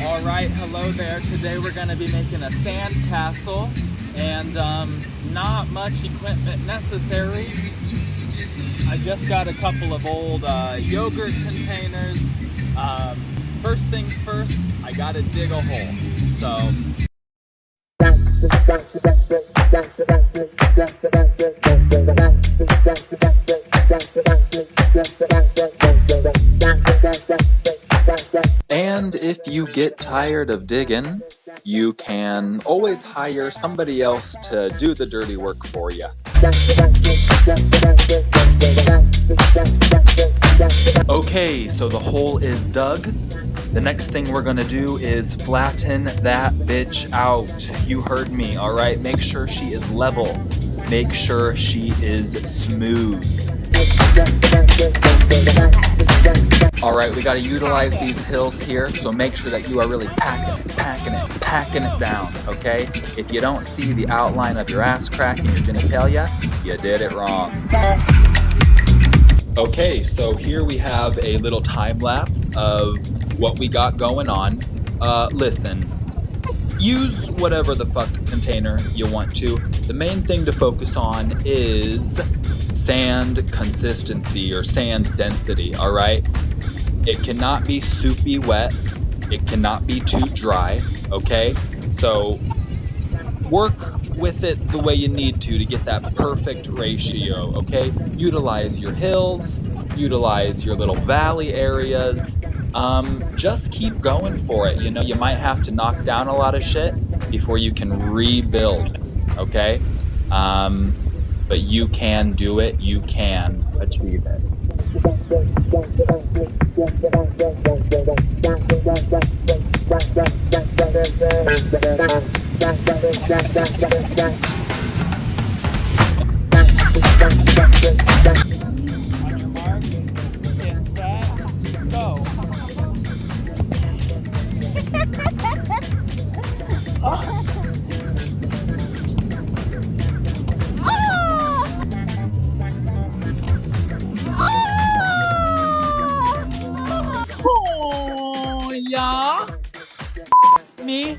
Alright, hello there. Today we're going to be making a sand castle and not much equipment necessary. I just got a couple of old yogurt containers. First things first, I got to dig a hole. So and if you get tired of digging, you can always hire somebody else to do the dirty work for you. Okay, so the hole is dug. The next thing we're gonna do is flatten that bitch out. You heard me, all right? Make sure she is level. Make sure she is smooth. All right, we gotta utilize these hills here, so make sure that you are really packing it down, okay? If you don't see the outline of your ass crack and your genitalia, you did it wrong. Okay, so here we have a little time lapse of what we got going on. Listen, use whatever the fuck container you want to. The main thing to focus on is sand consistency or sand density, all right? It cannot be soupy wet. It cannot be too dry, okay? So work with it the way you need to get that perfect ratio, okay? Utilize your hills, utilize your little valley areas. Just keep going for it. You know, you might have to knock down a lot of shit before you can rebuild, okay? But you can do it. You can achieve it. on your mark, get set, go. Oh, yeah. Me.